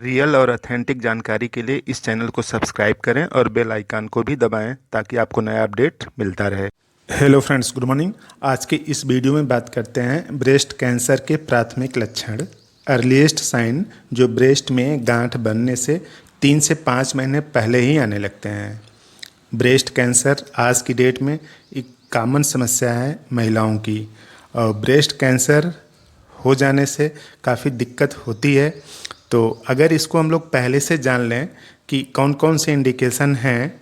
Real और authentic जानकारी के लिए इस चैनल को सब्सक्राइब करें और बेल आइकन को भी दबाएं ताकि आपको नया अपडेट मिलता रहे। Hello friends, good morning. आज के इस वीडियो में बात करते हैं ब्रेस्ट कैंसर के प्राथमिक लक्षण, अर्लीस्ट साइन, जो ब्रेस्ट में गांठ बनने से 3 से 5 महीने पहले ही आने लगते हैं। ब्रेस्ट कैंसर आज की डेट में एक कॉमन समस्या है महिलाओं की, और ब्रेस्ट कैंसर हो जाने से काफ़ी दिक्कत होती है। तो अगर इसको हम लोग पहले से जान लें कि कौन कौन से इंडिकेशन हैं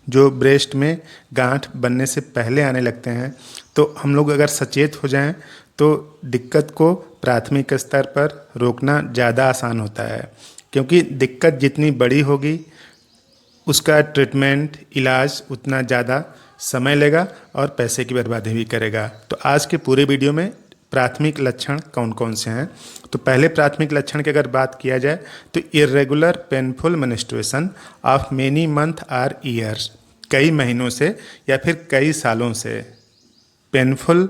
जो ब्रेस्ट में गांठ बनने से पहले आने लगते हैं, तो हम लोग अगर सचेत हो जाएं तो दिक्कत को प्राथमिक स्तर पर रोकना ज़्यादा आसान होता है, क्योंकि दिक्कत जितनी बड़ी होगी उसका ट्रीटमेंट, इलाज उतना ज़्यादा समय लेगा और पैसे की बर्बादी भी करेगा। तो आज के पूरे वीडियो में प्राथमिक लक्षण कौन कौन से हैं। तो पहले प्राथमिक लक्षण की अगर बात किया जाए तो irregular painful menstruation of many month or years, कई महीनों से या फिर कई सालों से पेनफुल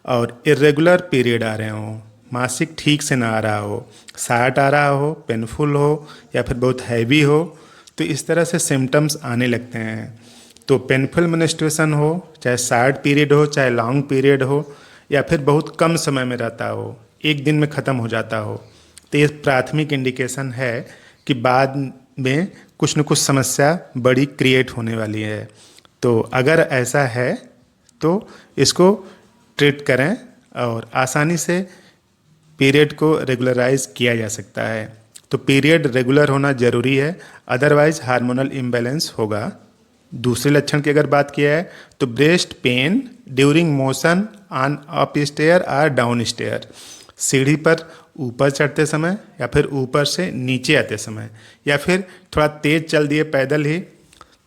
और इरेगुलर पीरियड आ रहे हों, मासिक ठीक से ना आ रहा हो, शार्ट आ रहा हो, पेनफुल हो या फिर बहुत हैवी हो, तो इस तरह से सिम्टम्स आने लगते हैं। तो पेनफुल मेंस्ट्रुएशन हो, चाहे शार्ट पीरियड हो, चाहे लॉन्ग पीरियड हो, या फिर बहुत कम समय में रहता हो, एक दिन में ख़त्म हो जाता हो, तो ये प्राथमिक इंडिकेशन है कि बाद में कुछ न कुछ समस्या बड़ी क्रिएट होने वाली है। तो अगर ऐसा है तो इसको ट्रीट करें और आसानी से पीरियड को रेगुलराइज किया जा सकता है। तो पीरियड रेगुलर होना ज़रूरी है, अदरवाइज हार्मोनल इम्बैलेंस होगा। दूसरे लक्षण की अगर बात किया है तो breast pain during motion on up stair और डाउन स्टेयर, सीढ़ी पर ऊपर चढ़ते समय या फिर ऊपर से नीचे आते समय, या फिर थोड़ा तेज़ चल दिए पैदल ही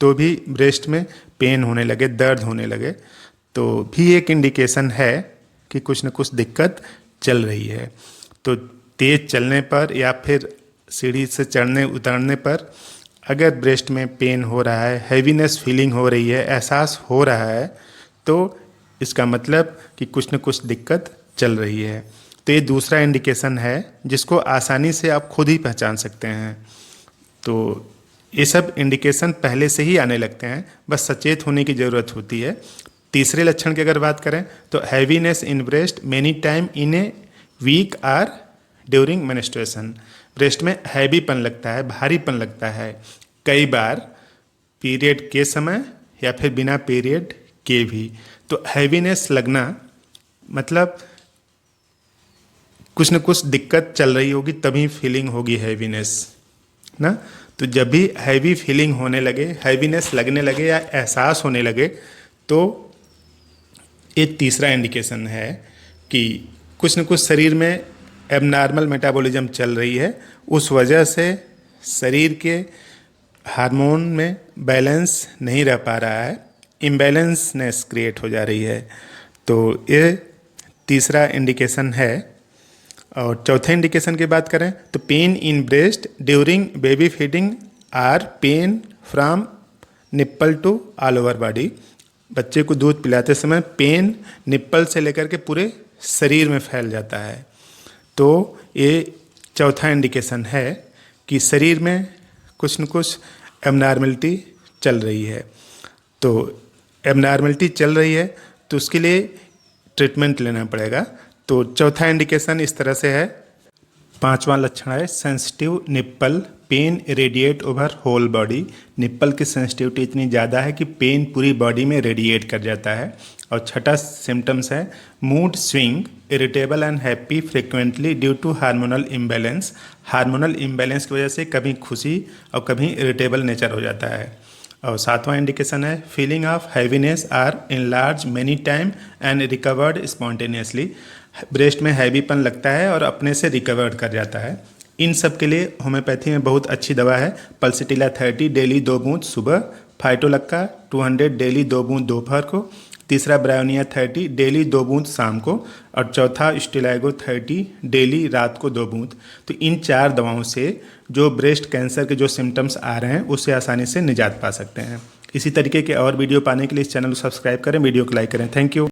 तो भी ब्रेस्ट में पेन होने लगे, दर्द होने लगे, तो भी एक इंडिकेशन है कि कुछ न कुछ दिक्कत चल रही है। तो तेज़ चलने पर या फिर सीढ़ी से चढ़ने उतरने पर अगर ब्रेस्ट में पेन हो रहा है, हैवीनेस फीलिंग हो रही है, एहसास हो रहा है, तो इसका मतलब कि कुछ न कुछ दिक्कत चल रही है। तो ये दूसरा इंडिकेशन है जिसको आसानी से आप खुद ही पहचान सकते हैं। तो ये सब इंडिकेशन पहले से ही आने लगते हैं, बस सचेत होने की ज़रूरत होती है। तीसरे लक्षण की अगर बात करें तो heaviness in breast many time in a week or during menstruation, breast में हैवीपन लगता है, भारीपन लगता है कई बार पीरियड के समय या फिर बिना पीरियड के भी। तो हैवीनेस लगना मतलब कुछ न कुछ दिक्कत चल रही होगी, तभी फीलिंग होगी हैवीनेस ना। तो जब भी हैवी फीलिंग होने लगे, हैवीनेस लगने लगे या एहसास होने लगे, तो ये तीसरा इंडिकेशन है कि कुछ न कुछ शरीर में एबनॉर्मल मेटाबॉलिज्म चल रही है, उस वजह से शरीर के हार्मोन में बैलेंस नहीं रह पा रहा है, इम्बैलेंसनेस क्रिएट हो जा रही है। तो ये तीसरा इंडिकेशन है। और चौथे इंडिकेशन की बात करें तो pain in breast during baby feeding or pain from nipple to all over body, बच्चे को दूध पिलाते समय पेन निप्पल से लेकर के पूरे शरीर में फैल जाता है। तो ये चौथा इंडिकेशन है कि शरीर में कुछ न कुछ एबनॉर्मलिटी चल रही है। तो एबनॉर्मलिटी चल रही है तो उसके लिए ट्रीटमेंट लेना पड़ेगा। तो चौथा इंडिकेशन इस तरह से है। पांचवा लक्षण है sensitive nipple pain radiate over whole body, nipple की सेंसिटिविटी इतनी ज़्यादा है कि पेन पूरी बॉडी में रेडिएट कर जाता है। और छठा सिम्टम्स है mood swing irritable and happy frequently due to hormonal imbalance, hormonal imbalance की वजह से कभी खुशी और कभी इरिटेबल नेचर हो जाता है। और सातवां इंडिकेशन है feeling of heaviness or enlarge many time and recovered spontaneously, breast में हैवीपन लगता है और अपने से रिकवर्ड कर जाता है। इन सब के लिए होम्योपैथी में बहुत अच्छी दवा है पल्सिटिला 30 डेली 2 बूंद सुबह, फाइटोलक्का 200 डेली 2 बूंद दोपहर को, तीसरा ब्रायोनिया 30 डेली 2 बूंद शाम को, और चौथा स्टेलाइगो 30 डेली रात को 2 बूंद। तो इन 4 दवाओं से जो ब्रेस्ट कैंसर के जो सिम्टम्स आ रहे हैं उससे आसानी से निजात पा सकते हैं। इसी तरीके के और वीडियो पाने के लिए इस चैनल को सब्सक्राइब करें, वीडियो को लाइक करें। Thank you.